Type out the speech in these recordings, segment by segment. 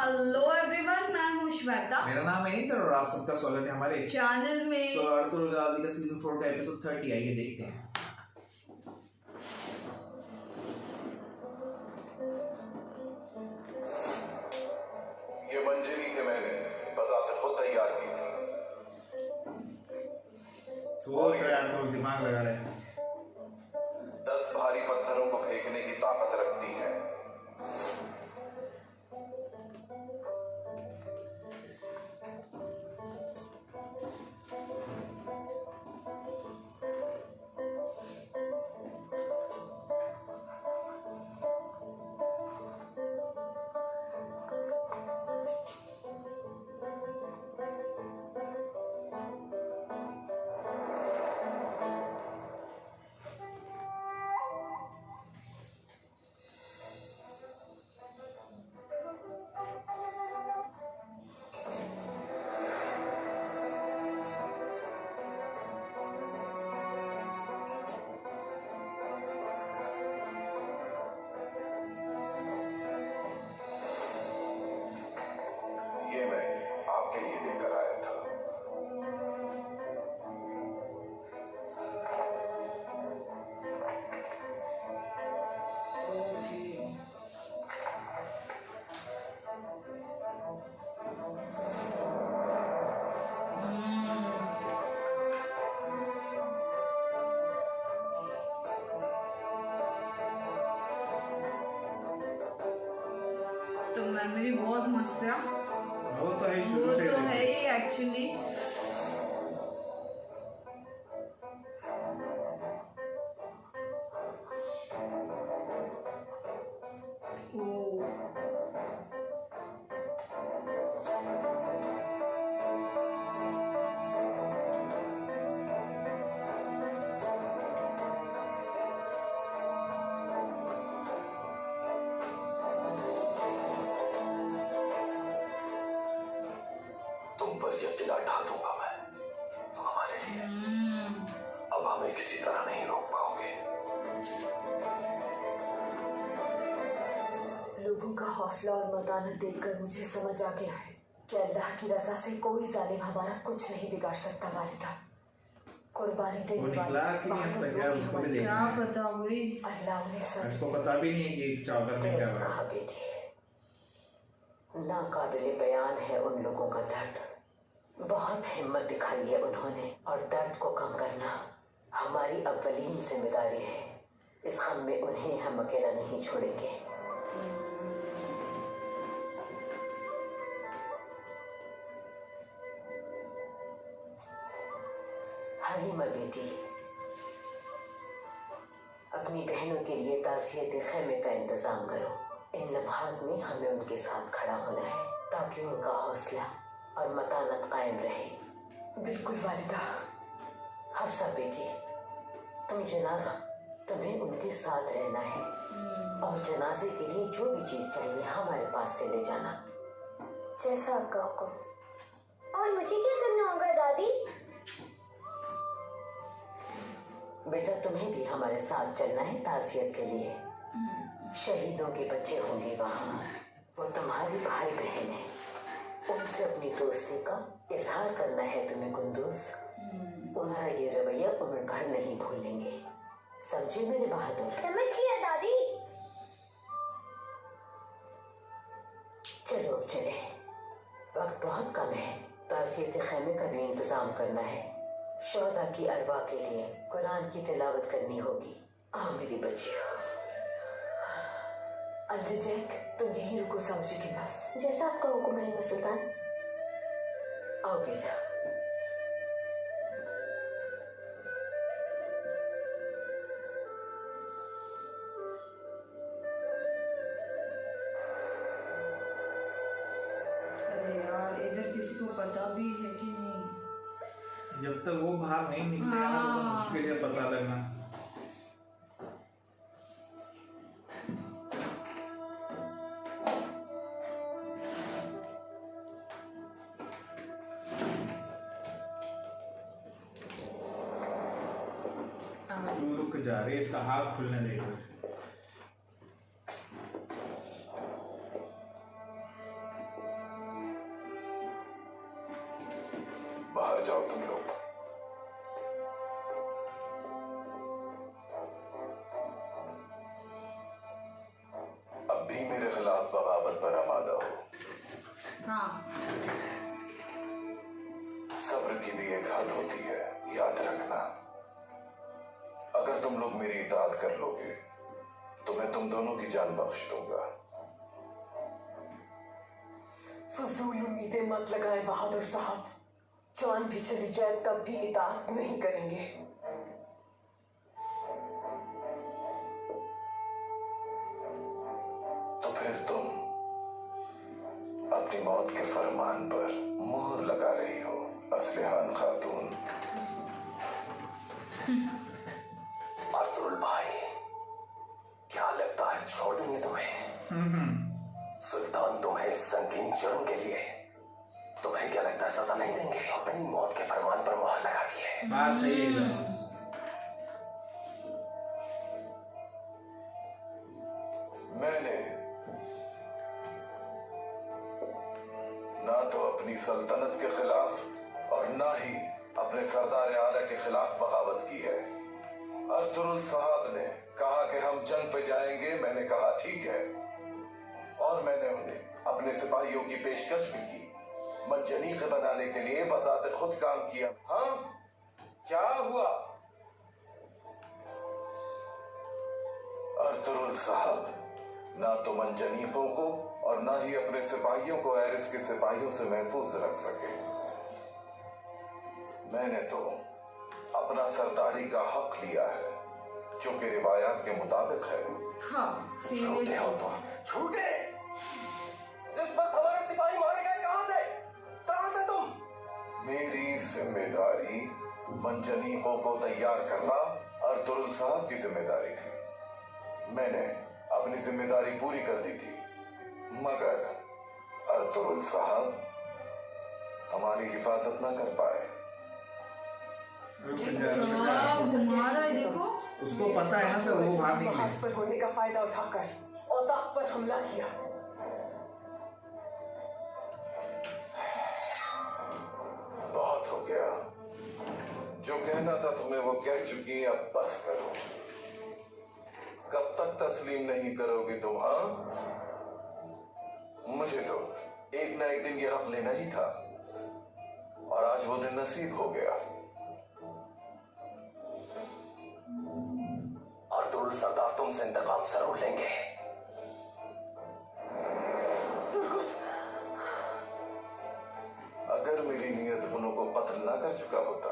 Hello everyone, मैं हूँ श्वेता। मेरा नाम है इंद्र और आप सबका स्वागत है हमारे चैनल में। अर्तुल गाजी का सीजन 4 का एपिसोड 30 आइए देखते हैं। ये मंजरी के मैंने बजाते खुद तैयार की थी। सोच रहे अर्तुल, दिमाग लगा रहे हैं। 10 भारी पत्थरों को फेंकने की ताकत रखती है। ये मैं आपके लिए लेकर आया था। तो मेमोरी बहुत मस्त है। वो तो है, वो शुरू से तो है ही एक्चुअली। तुम पर यह किला ढा दूंगा मैं, तो हमारे लिए अब हमें किसी तरह नहीं रोक पाओगे। लोगों का हौसला और मतानत देखकर मुझे समझ आ गया है कि अल्लाह की रजा से कोई जालिम हमारा कुछ नहीं बिगाड़ सकता। वालिदा, कुर्बानी वो देने निकला वाले कि नहीं अब बहादुर तक यार, लोग ही उसको भी हमारे क्या देखना है। पता भाई, अल्लाह उन्हें सच इसको पता भी नहीं है कि चादर में क्या हो रहा है। बेटी, नाकाबिले बयान है उन लोगों का दर्द। बहुत हिम्मत दिखाई है उन्होंने, और दर्द को कम करना हमारी अव्वलीन जिम्मेदारी है। इस गम में उन्हें हम अकेला नहीं छोड़ेंगे। हलीमा बेटी, अपनी बहनों के लिए ताज़ियत खैमे का इंतजाम करो। इन लम्हात में हमें उनके साथ खड़ा होना है ताकि उनका हौसला और मतानत कायम रहे। बिल्कुल वालिदा। हफ्सा बेटी, तुम जनाजा, तुम्हें उनके साथ रहना है और जनाजे के लिए जो भी चीज चाहिए हमारे पास से ले जाना। जैसा आपका हुक्म। और मुझे क्या करना होगा दादी? बेटा, तुम्हें भी हमारे साथ चलना है ताज़ियत के लिए। शहीदों के बच्चे होंगे वहाँ, वो तुम्हारी भाई बहन है। उनसे अपनी दोस्ती का इजहार करना है तुम्हें कुंदूस। उनका ये रवैया उम्र भर नहीं भूलेंगे, समझे मेरे बहादुर? समझ गया दादी। चलो अब चले, वक्त बहुत कम है। ताज़ियत खैमे का भी इंतजाम करना है। शोहदा की अरवा के लिए कुरान की तिलावत करनी होगी। आओ मेरी बच्चियों। अल्जैक, तुम यहीं रुको समझी के पास। जैसा आपका हुक्म है सुल्तान। आओ बेटा। अरे यार, इधर किसी को पता भी है कि नहीं? जब तक वो बाहर नहीं निकलेगा ना तो मुश्किल है पता लगना। रुक जा रही है, इसका हाथ खुलने देगा। बाहर जाओ तुम लोग। अब भी मेरे खिलाफ बगावत पर आमादा हो। हाँ। सब्र की भी एक हद होती है, याद रखना। अगर तुम लोग मेरी इताअत कर लोगे तो मैं तुम दोनों की जान बख्श दूंगा। फजूल उम्मीदें मत लगाए बहादुर साहब, जान भी चली जाए तब भी इताअत नहीं करेंगे। तो फिर तुम अपनी मौत के फरमान पर मुहर लगा रही हो असलिहान खातून। अर्तुल भाई, क्या लगता है छोड़ देंगे तुम्हें? सुल्तान तुम्हें इस संगीन जुर्म के लिए तुम्हें क्या लगता है सजा नहीं देंगे? अपनी मौत के फरमान पर मुहर लगा दी है। बात सही है। मैंने ना तो अपनी सल्तनत के खिलाफ और ना ही अपने सरदार आला के खिलाफ बगावत की है। अर्तुल साहब ने कहा कि हम जंग पे जाएंगे, मैंने कहा ठीक है, और मैंने उन्हें अपने सिपाहियों की पेशकश भी की। मंजनीक बनाने के लिए बजाते खुद काम किया। हाँ, क्या हुआ? अर्तुल साहब ना तो मंजनीकों को और ना ही अपने सिपाहियों को एरिस के सिपाहियों से महफूज रख सके। मैंने तो अपना सरदारी का हक लिया है, जो कि रिवायात के मुताबिक है। हाँ, झूठे हो तुम, झूठे। जिस वक्त हमारे सिपाही मारे गए कहां थे? कहां थे तुम? मेरी जिम्मेदारी मंजनीकों को तैयार करना अर्तुल साहब की जिम्मेदारी थी। मैंने अपनी जिम्मेदारी पूरी कर दी थी, मगर अर्तुल साहब हमारी हिफाजत न कर पाए। तुम्हारा देखो, उसको पता है ना सर, वो बाहर निकले। पर होने का फायदा उठाकर औताक पर हमला किया। बहुत हो गया, जो कहना था तुम्हें वो कह चुकी, अब बस करो। कब तक तस्लीम नहीं करोगी तुम? हाँ, मुझे तो एक ना एक दिन ये हक लेना ही था, और आज वो दिन नसीब हो गया। अर्तुल सरदार तुमसे इंतकाम जरूर लेंगे। अगर मेरी नीयत उन्हों को कत्ल ना कर चुका होता,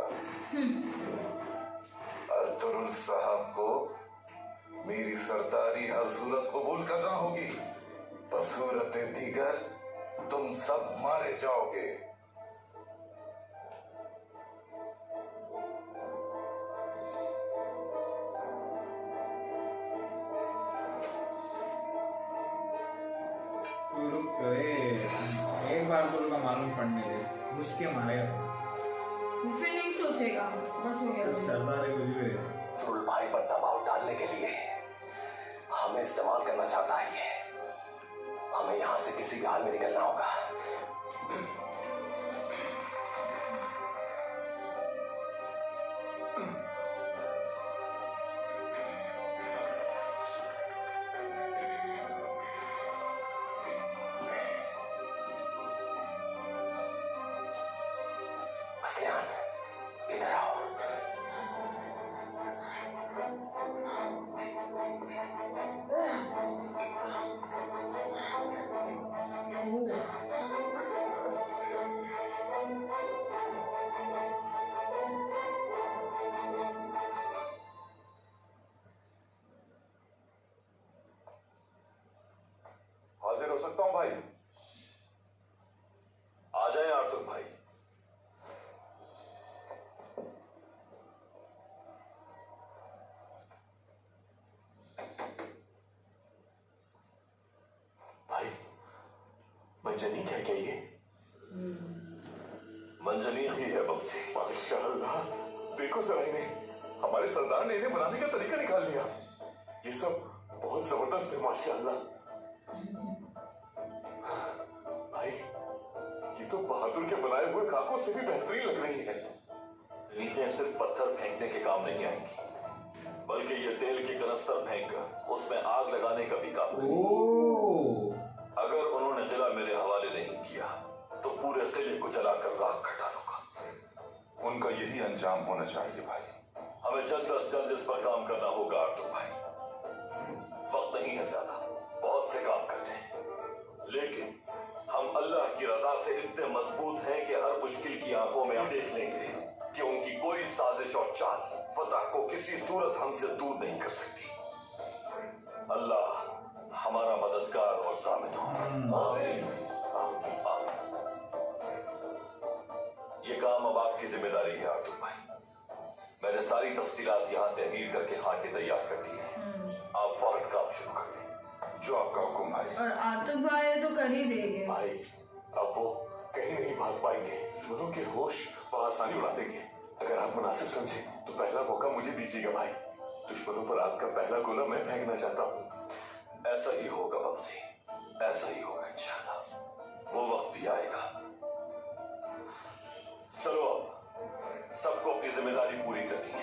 अर्तुल साहब को मेरी सरदारी हर सूरत कबूल करना होगी। बसूरत दीगर तुम सब मारे जाओगे। तू रुक करे, एक बार तो उनका मालूम पड़ने दे, घुस के मारेगा फिर नहीं सोचेगा, बस हो गया। सरदार है कुछ भी। अर्तुल भाई पर दबाव डालने के लिए हमें इस्तेमाल करना चाहता है ये। हमें यहाँ से किसी भी हाल में निकलना होगा। असलियान, इधर आओ। हाजिर हो सकता हूं भाई? आ जाए आर्तुल भाई। भाई, मंजनीक है क्या ये? मंजनीक ही है बब्सी। माशाअल्लाह, देखो जरा इन्हें, हमारे सरदार ने इन्हें बनाने का तरीका निकाल लिया। ये सब बहुत जबरदस्त है माशाअल्लाह। भाई, ये तो बहादुर के बनाए हुए खाकों से भी बेहतरीन लग रही है। नीचे सिर्फ पत्थर फेंकने के काम नहीं आएंगी, बल्कि ये तेल की कनस्तर फेंक कर उसमें आग लगाने का भी काम करेंगी। ओह, अगर उन्होंने किला मेरे हवाले नहीं किया तो पूरे किले को जलाकर राख कर डालूंगा। उनका यही अंजाम होना चाहिए भाई। हमें जल्द से जल्द इस पर काम करना होगा आर्तुर भाई। वक्त नहीं है ज्यादा, बहुत से काम करने हैं, लेकिन हम अल्लाह की रजा से इतने मजबूत हैं कि हर मुश्किल की आंखों में हम देख लेंगे कि उनकी कोई साजिश और चाल फतह को किसी सूरत हमसे दूर नहीं कर सकती। अल्लाह हमारा मददगार और साबित हो। आमीन। ये काम अब आपकी जिम्मेदारी है आर्तुर भाई। मैंने सारी तफसीलात यहाँ तहरीर करके खाके तैयार कर दी है। आप फौरन काम शुरू कर दें। जो आपका हुक्म भाई। और आतुर भाई तो कर ही देंगे। भाई अब वो कहीं नहीं भाग पाएंगे। दुश्मनों के होश आसानी उड़ा देंगे। अगर आप मुनासिब समझे तो पहला मौका मुझे दीजिएगा भाई। दुश्मनों पर आपका पहला गोला मैं फेंकना चाहता हूँ। ऐसा ही होगा बब्सी, ऐसा ही होगा इंशाल्लाह। वो वक्त भी आएगा। चलो अब सबको अपनी जिम्मेदारी पूरी करनी है।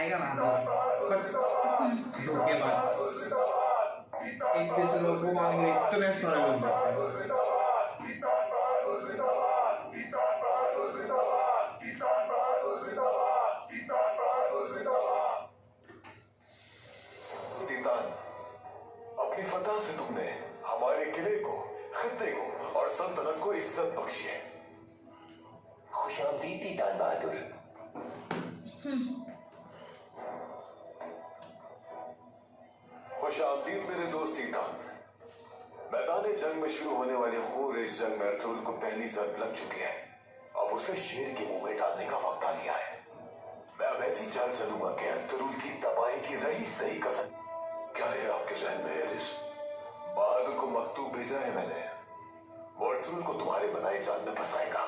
आएगा ना बस धोखेबाज। इतने लोग को मारेंगे, इतने सारे लोग जाते हैं। तीतान, अपनी फतह से तुमने हमारे किले को, खित्ते को और सल्तनत को इज्जत बख्शी है। खुशामदीद तीतान बहादुर। खुशामदीद मेरे दोस्त तीतान। मैदान जंग में शुरू होने वाली खूर इस जंग में अर्तुगरुल को पहली जर्ब लग चुकी है। अब उसे शेर के मुंह में डालने का वक्त आ गया है। मैं अब ऐसी चाल चलूंगा कि अर्तुगरुल की तबाही की रही सही कसम। क्या है आपके जहन में एलिस? बहादुर को मकतूब भेजा है मैंने। वो अर्जुन को तुम्हारे बनाए जाल में फंसाएगा।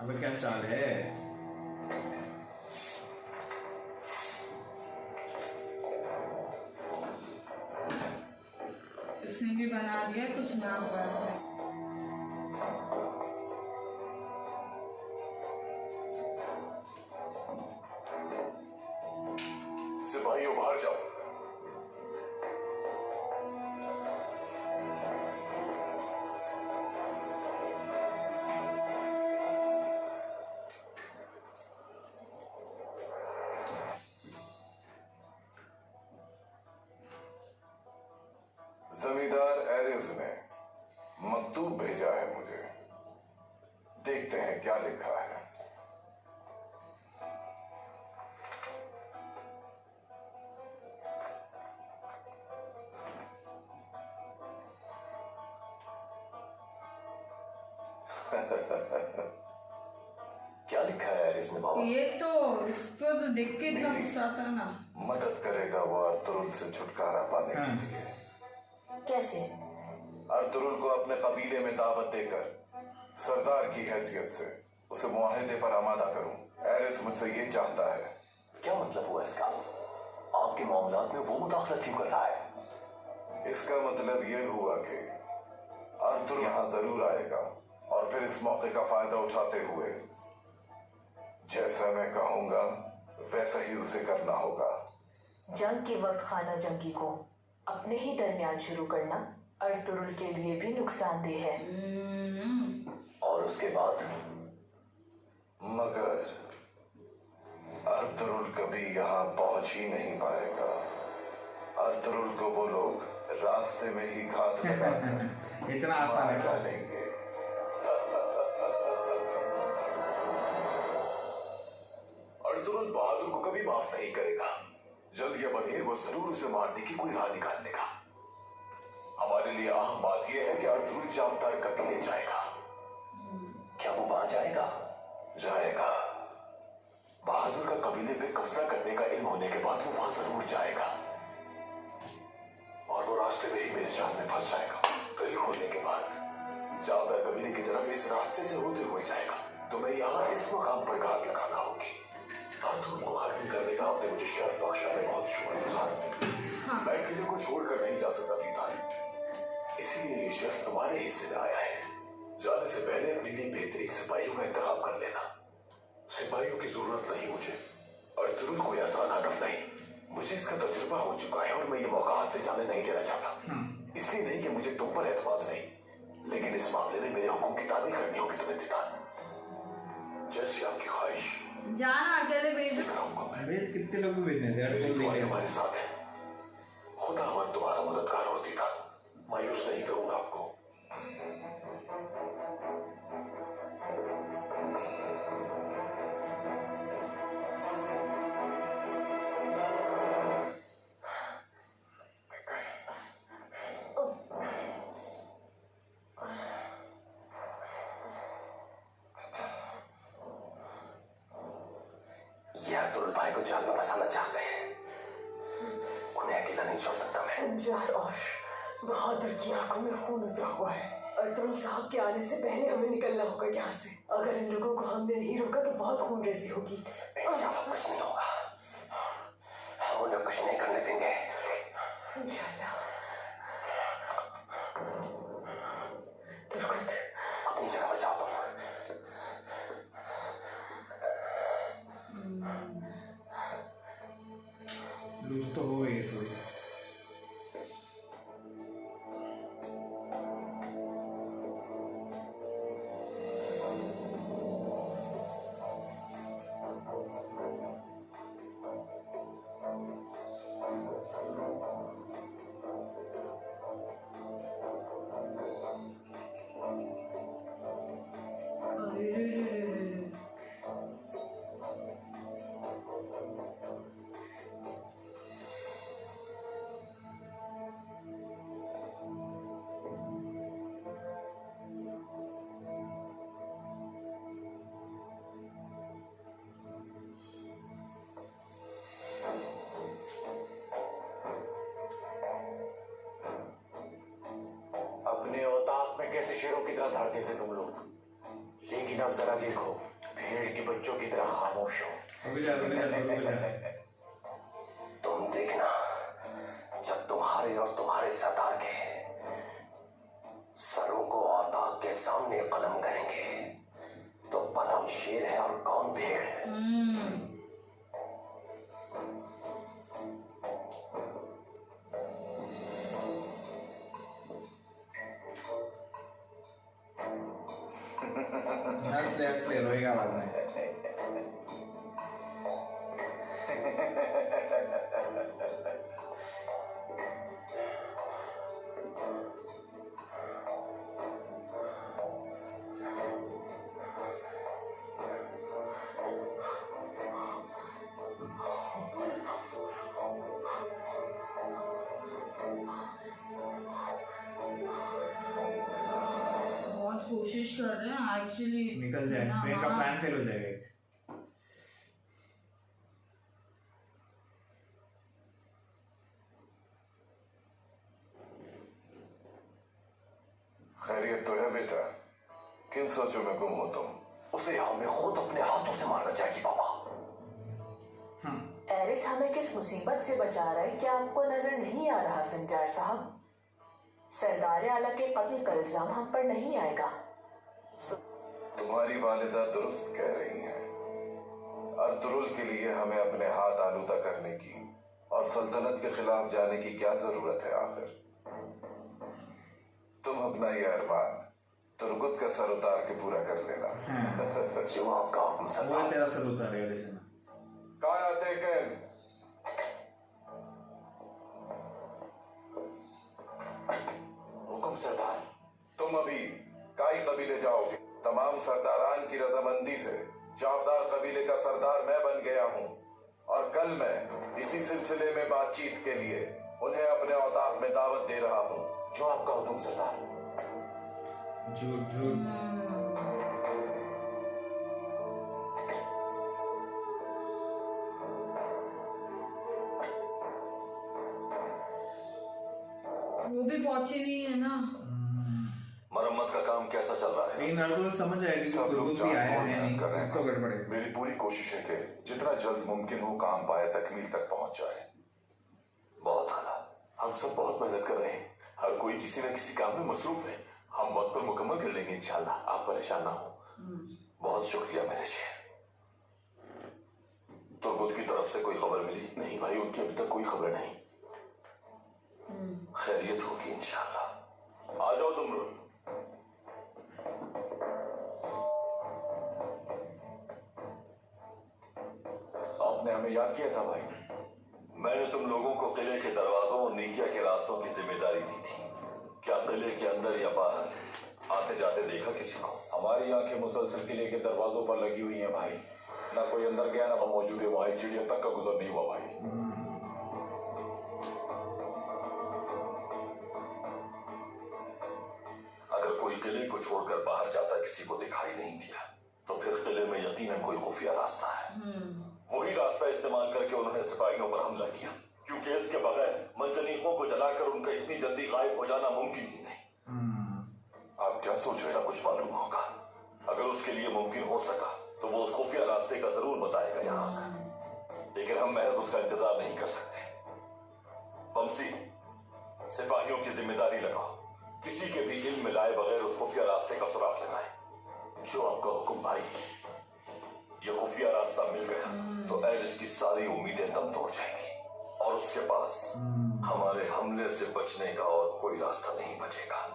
अब क्या चाल है? उसने भी बना दिया कुछ नाम पर। सिपाहियों बाहर जाओ। जमींदार एरिस ने मकतूब भेजा है मुझे। देखते हैं क्या लिखा है। क्या लिखा है एरिस ने बाबा? ये तो इसको तो देख के इतना गुस्सा आता ना। मदद करेगा वो अर्तुरुल से छुटकारा पाने के लिए। कैसे? अर्तुरुल को अपने कबीले में दावत देकर सरदार की हैसियत से उसे मुआहदे पर आमादा करूं। एरिस मुझसे ये चाहता है। क्या मतलब हुआ इसका? आपके मामलात में वो मुदाखलत क्यों कर रहा है? इसका मतलब ये हुआ कि अर्तुरुल यहाँ जरूर आएगा और फिर इस मौके का फायदा उठाते हुए जैसा मैं कहूंगा वैसा ही उसे करना होगा। जंग के वक्त खाना जंगी को अपने ही दरमियान शुरू करना अर्तुरुल के लिए भी नुकसानदेह है। और उसके बाद? मगर अर्तुरुल कभी यहाँ पहुंच ही नहीं पाएगा। अर्तुरुल को वो लोग रास्ते में ही घात लगाकर इतना आसान मार है? डालेंगे। अर्तुरुल बहादुर को कभी माफ नहीं करेगा। जल्द या बदेर वो जरूर उसे मारने की कोई राह निकाल लेगा। हमारे लिए अहम बात यह है कि अर्तुरुल जामतार कबीले जाएगा। क्या वो वहां जाएगा? जाएगा। बहादुर का कबीले पे कब्जा करने का इल्म होने के बाद वो वहां जरूर जाएगा और वो रास्ते में ही मेरे जाल में फंस जाएगा। गली खोलने के बाद जामतार कबीले की तरफ इस रास्ते से होते हुए जाएगा। तो मैं यहाँ इस मकाम पर घात लगाना होगी। अर्तुरुल को खत्म करने का आपने मुझे शर्त बख्शा में बहुत शुक्रगुजार हूं। मैं किले को छोड़कर नहीं जा सकता तीतान, इसलिए ये शर्त तुम्हारे हिस्से में आया है। जाने से पहले अपने लिए बेहतरीन सिपाहियों का इंतखाब कर लेना। सिपाहियों की जरूरत नहीं मुझे। अर्तुरुल कोई आसान हदफ नहीं। मुझे इसका तजुर्बा हो चुका है और मैं ये मौका हाथ से जाने नहीं देना चाहता। इसलिए नहीं कि मुझे तुम पर एतमाद नहीं, लेकिन इस मामले में मेरे हुक्म की ताबीर करनी होगी तुम्हें तीतान। जैसी आपकी ख्वाहिश। जाना अकेले भेज। अबे कितने लोग भेजने थे? मेरी अर्जुन दुआएं लेके तुम्हारे साथ है। खुदावंद तुम्हारा मददगार होती था। मायूस नहीं करूंगा आपको। ये अर्तुरुल भाई को जाल में फंसाना चाहते हैं। उन्हें अकेला नहीं छोड़ सकता मैं। संजार और बहादुर की आंखों में खून उतरा हुआ है। अर्तुरुल साहब के आने से पहले हमें निकलना होगा यहाँ से। अगर इन लोगों को हमने नहीं रोका तो बहुत खून रेजी होगी। इंशाल्लाह कुछ नहीं होगा। हम उन्हें कुछ नहीं करने देंगे। इंशाल्लाह। दुर्गत अपनी जगह पर जाओ तुम। लूज तो हो गई थोड़ी। अपने औताक में कैसे शेरों की तरह धड़ते थे तुम लोग, लेकिन अब जरा देखो, भेड़ के बच्चों की तरह खामोश हो। रुक जा। तुम देखना, जब तुम्हारे और तुम्हारे सरदार के सरों को औताक के सामने कलम करेंगे तो पता शेर है और कौन भेड़। हंस ले रोएगा बाद में। बहुत कोशिश कर रहे हैं एक्चुअली निकल जाए, ट्रेन का प्लान फेल हो जाएगा। खैरियत तो है बेटा? किन सोचों में गुम हो तुम? उसे हमें खुद अपने हाथों से मारना चाहिए बाबा। एरिस हमें किस मुसीबत से बचा रहा है क्या आपको नजर नहीं आ रहा संजार साहब? सरदार आला के कत्ल का इल्जाम हम पर नहीं आएगा। तुम्हारी वालिदा दुरुस्त कह रही हैं। अर्तुरुल के लिए हमें अपने हाथ आलूदा करने की और सल्तनत के खिलाफ जाने की क्या जरूरत है आखिर? तुम अपना ये अरमान तुर्गुत का सर उतार के पूरा कर लेना। जो आपका हुक्म वो सरदार। तेरा सर उतारेगा देखना। काया तेकन, हुक्म सरदार। तुम अभी काई कबीले जाओगे। तमाम सरदारान की रजामंदी से जाबदार कबीले का सरदार मैं बन गया हूँ और कल मैं इसी सिलसिले में बातचीत के लिए उन्हें अपने औताक में दावत दे रहा हूँ। जो आपका हुक्म सरदार। झूठ झूठ। वो भी पहुंचे नहीं है ना। मरम्मत का काम कैसा चल रहा है? लेकिन अर्तुरुल समझ जाएगी कि सब लोग तुर्गुत भी आए हैं मेहनत नहीं, कर रहे हैं। तो गड़बड़ है। मेरी पूरी कोशिश है कि जितना जल्द मुमकिन हो काम पाए तकमील तक पहुंच जाए। बहुत आला। हम सब बहुत मेहनत कर रहे हैं। हर कोई किसी न किसी काम में मसरूफ है। हम वक्त पर मुकम्मल कर लेंगे इंशाल्लाह। आप परेशान ना हो। बहुत शुक्रिया मेरे शेर। तुर्गुत की तरफ से कोई खबर मिली? नहीं भाई, उनकी अभी तक कोई खबर नहीं। खैरियत होगी इंशाल्लाह। आ जाओ तुम लोग। आपने हमें याद किया था भाई। मैंने तुम लोगों को किले के दरवाजों और नीकिया के रास्तों की जिम्मेदारी दी थी। क्या किले के अंदर या बाहर आते जाते देखा किसी को? हमारी आंखें मुसलसल किले के दरवाजों पर लगी हुई हैं भाई। ना कोई अंदर गया ना हम मौजूद है। वहां एक चिड़िया तक का गुजर नहीं हुआ भाई। अगर कोई किले को छोड़कर बाहर जाता किसी को दिखाई नहीं दिया तो फिर किले में यकीनन कोई खुफिया रास्ता है। वही रास्ता इस्तेमाल करके उन्होंने सिपाहियों पर हमला किया, क्योंकि इसके बगैर मंजनीकों को जलाकर उनका इतनी जल्दी गायब हो जाना मुमकिन ही नहीं। आप क्या सोच रहे ऐसा हैं? कुछ मालूम होगा। अगर उसके लिए मुमकिन हो सका तो वो उस खुफिया रास्ते का जरूर बताएगा यहाँ आकर। लेकिन हम महज उसका इंतजार नहीं कर सकते। बमसी, सिपाहियों की जिम्मेदारी लगाओ। किसी के भी इल्म में लाए बगैर उस खुफिया रास्ते का सुराग लगाए। जो आपका हुक्म भाई। ये खुफिया रास्ता मिल गया तो एलिस की सारी उम्मीदें दम तोड़ जाएंगी और उसके पास हमारे हमले से बचने का और कोई रास्ता नहीं बचेगा।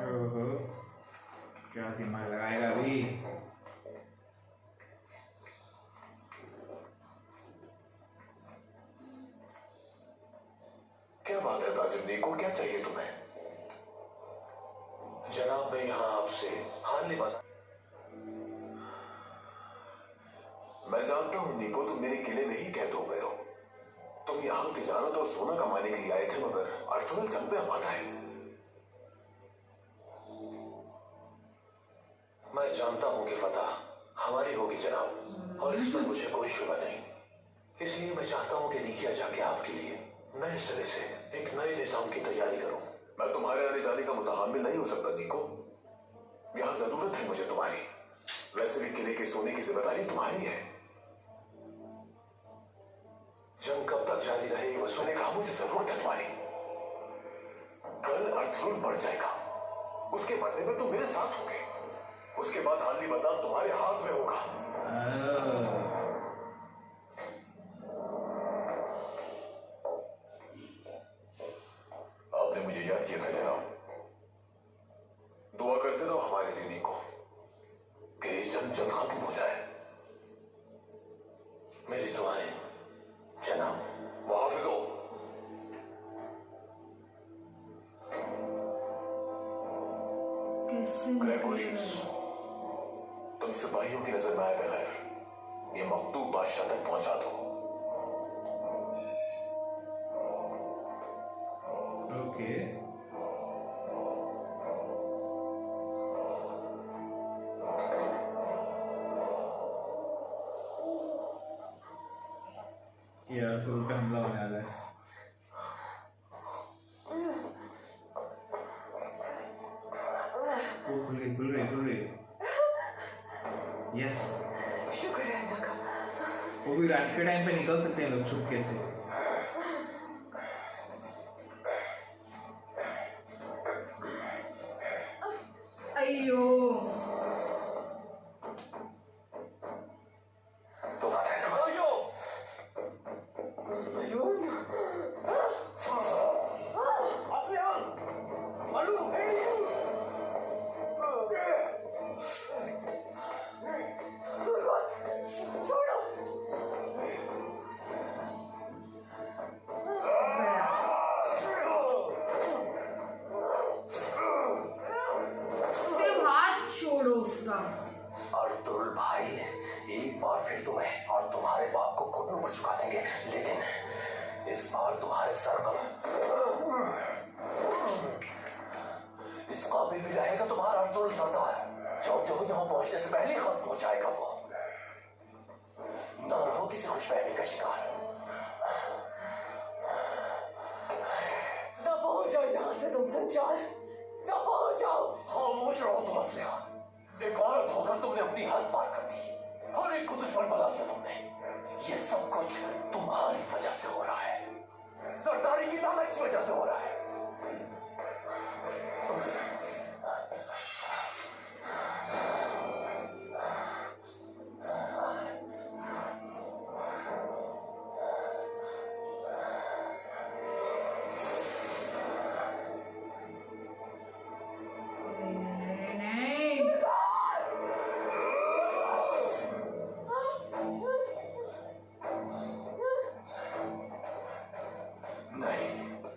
ओहो, क्या दिमाग लगाएगा अभी। निको, क्या चाहिए तुम्हें? जनाब, मैं यहाँ आपसे हाल नहीं बता। मैं जानता हूँ निको, तुम मेरे किले में ही कैद हो गए हो। तुम यहाँ तिजारत और सोना कमाने के लिए आए थे, मगर अर्थुल जंग पे आमादा है। मैं जानता हूँ कि फतह हमारी होगी जनाब, और इस पर मुझे कोई शुबा नहीं। इसलिए मैं चाहता हूँ कि निकिया जाके आपके लिए नए सिरे से एक नए निजाम की तैयारी करूँ। मैं तुम्हारे आने जाने का मुतहामिल नहीं हो सकता निको। यहाँ जरूरत है मुझे तुम्हारी। वैसे भी किले के सोने की जिम्मेदारी तुम्हारी है। जंग कब तक जारी रहेगी वो मैंने कहा मुझे जरूरत है तुम्हारी। कल अर्थुल मर जाएगा, उसके मरने पर तुम मेरे साथ होगे। उसके बाद हाली बाजार तुम्हारे हाथ में होगा। आपने मुझे याद किया था जनाब। दुआ करते रहो हमारे लिए निको, कि ये जंग जल्द खत्म हो जाए। मेरी दुआएं जनाब। मुहाफिजो। कैसे ग्रेगोरियस, तुम सिपाहियों की नजर में आए बगैर ये मकतूब बादशाह तक पहुंचा दो। ओके, ये अर्थुल पे हमला होने वाला है। वो खुल गई। यस, शुक्र है अल्लाह का। वो भी रात के टाइम पे निकल सकते हैं लोग छुपके से। अयो तो आसियान, मालूम है? छोड़ो। गया। सिर्फ हाथ छोड़ो उसका। अर्थुल भाई, एक बार फिर तुम्हें और तुम्हारे बाप को घुटनों पर झुका देंगे, लेकिन इस बार तुम्हारे सर का इस काबिल भी रहेगा तुम्हारा अर्थुल सरदार। चाहते हो यहाँ पहुंचने से पहले खत्म हो जाएगा वो। न रहो किसी खुशफहमी का शिकार। दफा हो जाओ यहाँ से तुम संचार, दफा हो जाओ। खामोश रहो तुम असलिया। एक औरत होकर तुमने अपनी हद पार कर दी, हर एक को दुश्मन बना दिया तुमने। ये सब कुछ तुम्हारी वजह से हो रहा है, सरदारी की लालच की वजह से हो रहा है। नहीं, नहीं,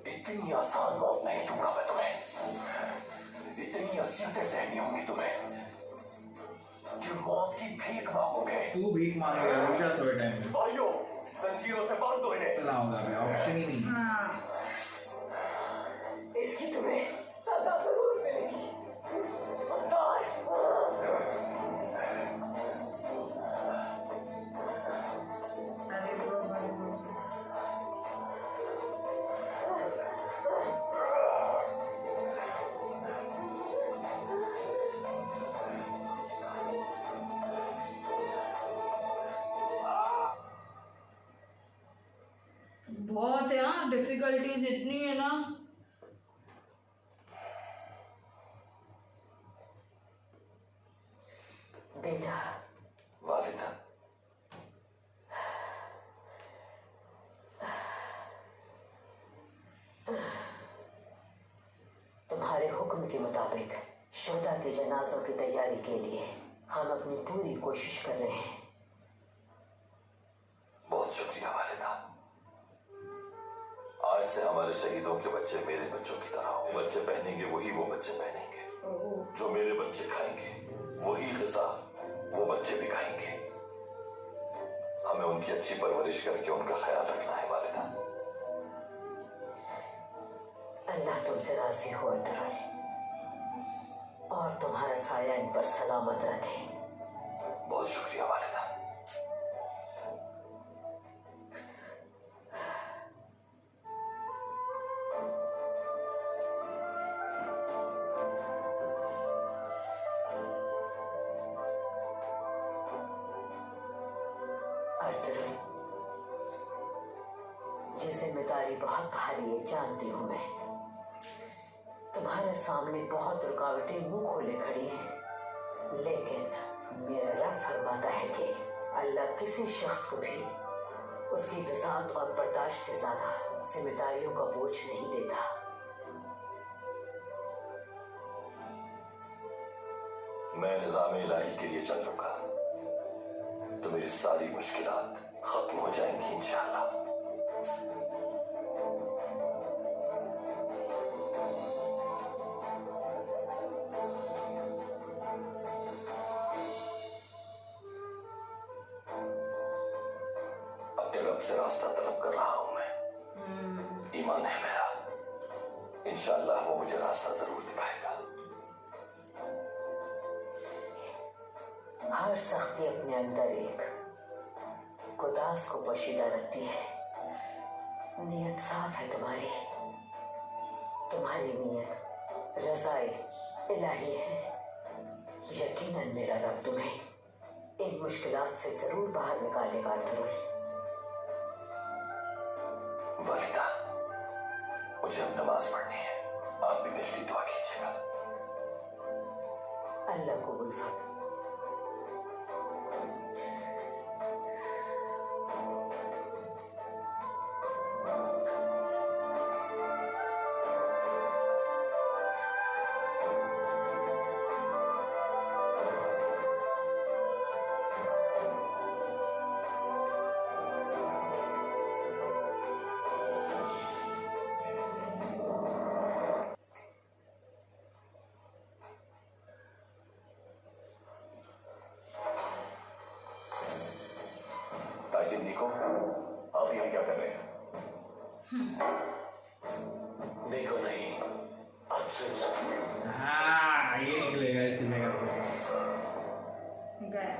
इतनी आसान मौत नहीं दूंगा मैं तुम्हें। इतनी असीयतें सहनी होंगी तुम्हें कि मौत की भीख मांगोगे। तू भीख मांगेगा, रुक जा थोड़े टाइम में। भाइयों, जंजीरों से बांध दो इन्हें। चला होगा भाई, ऑप्शन ही नहीं है। हाँ इसकी तुम्हें सजा जरूर मिलेगी। ईमानदार। अरे ब्रो भाई ब्रो। बहुत है हाँ, डिफिकल्टीज इतनी है ना। बेटा, वालिदा, तुम्हारे हुक्म के मुताबिक शोधा के जनाजों की तैयारी के लिए हम अपनी पूरी कोशिश कर रहे हैं। बहुत शुक्रिया वालिदा। आज से हमारे शहीदों के बच्चे मेरे बच्चों की तरह हो। बच्चे पहनेंगे वही वो बच्चे पहनेंगे, जो मेरे बच्चे खाएंगे वही ग़िज़ा वो बच्चे भी खाएंगे। हमें उनकी अच्छी परवरिश करके उनका ख्याल रखना है वालिदा। अल्लाह तुमसे राजी हो अतरुल, और तुम्हारा साया इन पर सलामत रखे। बहुत शुक्रिया वालिदा। अतरुल, ये जिम्मेदारी बहुत भारी है, जानती हूँ मैं। तुम्हारे सामने बहुत रुकावटें मुंह खोले खड़ी हैं, लेकिन मेरा रब फरमाता है कि अल्लाह किसी शख्स को भी उसकी बिसात और बर्दाश्त से ज्यादा जिम्मेदारियों का बोझ नहीं देता। मैं निज़ाम इलाही के लिए चल लूंगा तो मेरी सारी मुश्किलात खत्म हो जाएंगी इंशाअल्लाह। अपने रब से रास्ता तलब कर रहा हूं मैं। ईमान है मेरा, इंशाअल्लाह वो मुझे रास्ता जरूर दिखाएगा। हर सख्ती अपने अंदर एक गुदास को पोशीदा रखती है। नीयत साफ है तुम्हारी, तुम्हारी नीयत रज़ाए इलाही है। यकीनन मेरा रब तुम्हें इन मुश्किलात से जरूर बाहर निकालेगा अतरुल। वालिदा, मुझे अब नमाज पढ़नी है, आप भी मेरे लिए दुआ कीजिएगा। अल्लाह कबूल फरमाए। ताजिन निको, आप यहाँ क्या कर रहे हैं? निको नहीं, अजीज। हाँ, ये निकलेगा इसकी जगह पे। गया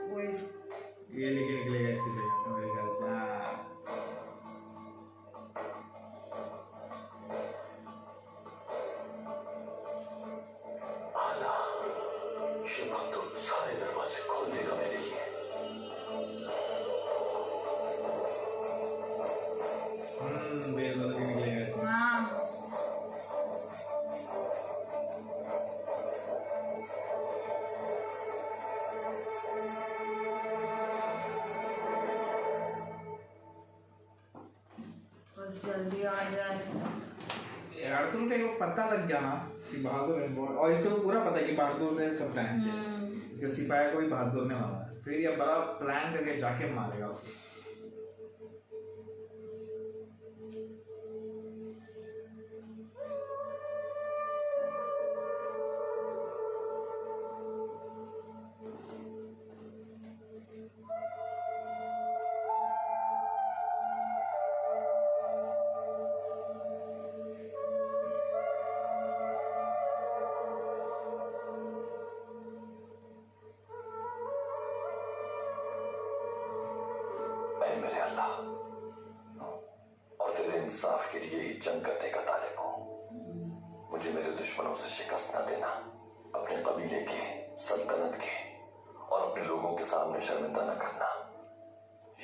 वो ये लेके निकलेगा इसकी जगह पे मेरे ख्याल से। हाँ, आला, ये मखदूम सारे दरवाजे खोल देगा मेरे लिए। बेल वाला भी निकलेगा इसमें। हाँ बस जल्दी आ जाए। यार तुमको एक पता लग गया ना कि बहादुर है बहुत, और इसको तो पूरा पता है कि बहादुर ने सब प्लान किया। इसके सिपाही को ही बहादुर ने मारा है, फिर ये बड़ा प्लान करके जाके मारेगा उसको। ऐ मेरे अल्लाह, और तेरे इंसाफ के लिए ही जंग करने का तालिब हूं। मुझे मेरे दुश्मनों से शिकस्त न देना, अपने कबीले के, सल्तनत के और अपने लोगों के सामने शर्मिंदा न करना।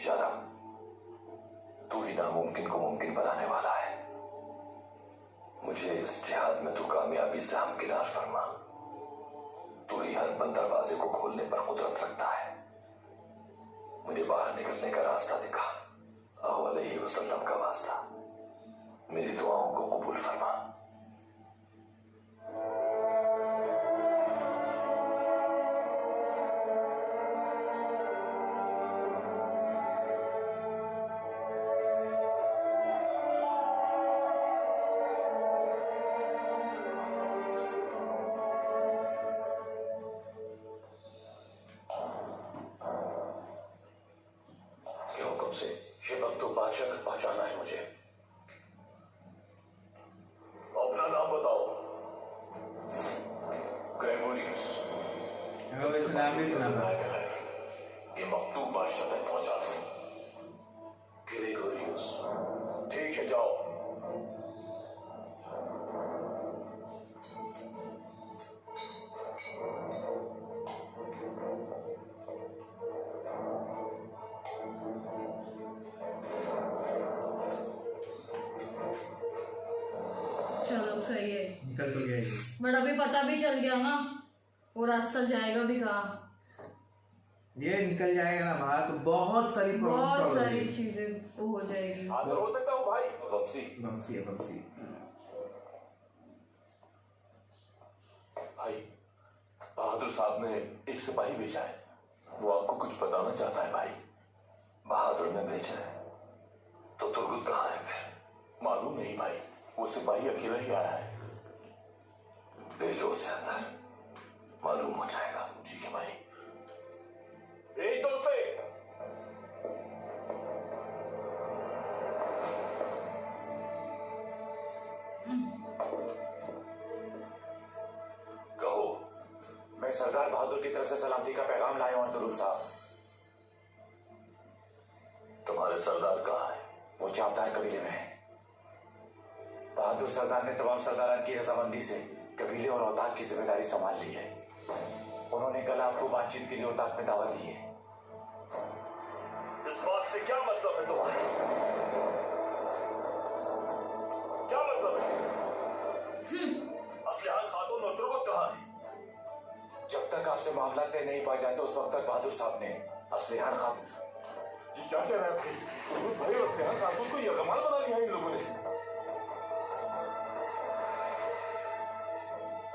या रब, तू ही नामुमकिन को मुमकिन बनाने वाला है। मुझे इस जिहाद में तू कामयाबी से हमकिनार फरमा। तू ही हर बंद दरवाजे को खोलने पर कुदरत रखता है। मुझे बाहर निकलने का रास्ता दिखा, अलैहि वसल्लम का वास्ता। मेरी दुआओं को कबूल फरमा। नाम भी सुना था। ये मकतूब बादशाह तक पहुंचा दो। ग्रेगोरियस, ठीक है जाओ। चलो सही है, निकल तो गया ये। बट अभी पता भी चल गया ना वो रास्ता जाएगा भी कहाँ। ये निकल जाएगा ना बाहर तो बहुत सारी प्रॉब्लम्स बहुत हो सारी जाएगी। चीजें वो हो जाएगी। हाजिर हो सकता हूँ भाई। वंशी, बमसी है बमसी। भाई बहादुर साहब ने एक सिपाही भेजा है, वो आपको कुछ बताना चाहता है भाई। बहादुर ने भेजा है तो तुर्गुत कहाँ है फिर? मालूम नहीं भाई, वो सिपाही अकेला ही आया है। भेजो उसे अंदर, मालूम हो जाएगा। ठीक है भाई, भेज दो उसे। कहो। मैं सरदार बहादुर की तरफ से सलामती का पैगाम लाया हूं अब्दुल साहब। तुम्हारे सरदार कहाँ है? वो चापदार कबीले में है। बहादुर सरदार ने तमाम सरदारान की रजामंदी से कबीले और औताक की जिम्मेदारी संभाल ली है। उन्होंने कल आपको बातचीत के लिए औताक में दावत दी है। इस बात से क्या मतलब है तुम्हारा? क्या मतलब है? असलिहान खातून और तुर्गुत कहाँ है? जब तक आपसे मामला तय नहीं पा जाते उस वक्त तक बहादुर साहब ने असलिहान खातून। ये क्या कह रहे हैं भाई? तुर्गुत भाई और असलिहान खातून को यरगमाल बना लिया इन लोगों ने।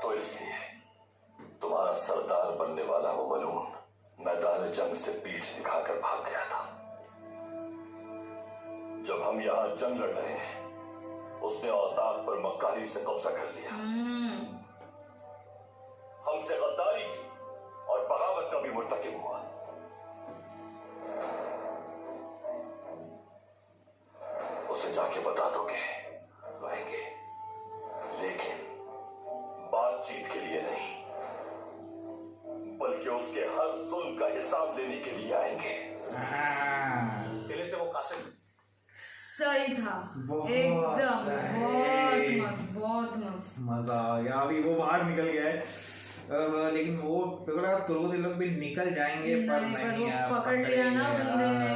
तो इसलिए तुम्हारा सरदार बनने वाला वो मलून मैदान जंग से पीठ दिखाकर भाग गया था। जब हम यहाँ जंग लड़ रहे हैं उसने औताक पर मक्कारी से कब्जा कर लिया, हमसे गद्दारी की और बगावत का भी मुर्तकिब हुआ। उसे जाके बता दोगे रहेंगे, लेकिन बातचीत के लिए नहीं, बल्कि उसके हर जुल्म का हिसाब लेने के लिए आएंगे। किले से वो कासिम सही था, बहुत एकदम सही। बहुत मस्त, बहुत मस्त। मजा आ गया। अभी वो बाहर निकल गया है लेकिन वो तुर्गुत लोग भी निकल जाएंगे पर नहीं, पर नहीं वो यार, पकड़ लिया ना बंदे ने।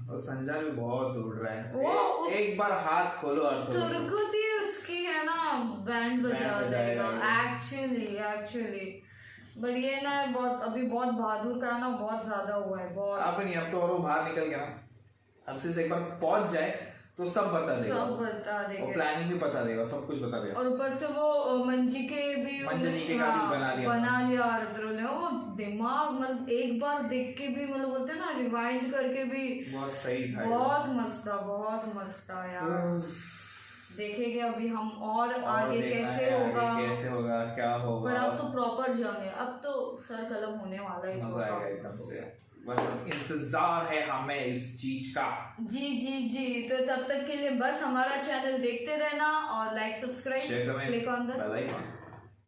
और संजय भी बहुत उड़ रहा है। वो एक बार हाथ खोलो और तुर्गुत ही उसकी है ना बैंड बजा बैंड देगा। बजाएगा। एक्चुअली बट ये ना बहुत अभी बहुत बहादुर का ना बहुत ज्यादा हुआ है बहुत। अब नहीं, अब तो और वो बाहर निकल गया ना। अब से एक बार पहुंच जाए तो सब बता देगा, सब बता देंगे, और प्लानिंग भी बता देगा, सब कुछ बता देगा। और ऊपर से वो मंजी के भी का भी बना लिया और ने वो दिमाग मतलब एक बार देख के भी मतलब बोलते हैं ना रिवाइंड करके भी बहुत सही था, बहुत मस्त था यार। देखेंगे अभी हम और आगे कैसे होगा क्या होगा। पर अब तो प्रॉपर जंग है, अब तो सर कलम होने वाला है। मजा आएगा एकदम से, बस इंतजार है हमें इस चीज का। जी तो तब तक के लिए बस हमारा चैनल देखते रहना और like subscribe share comment click on the bell icon.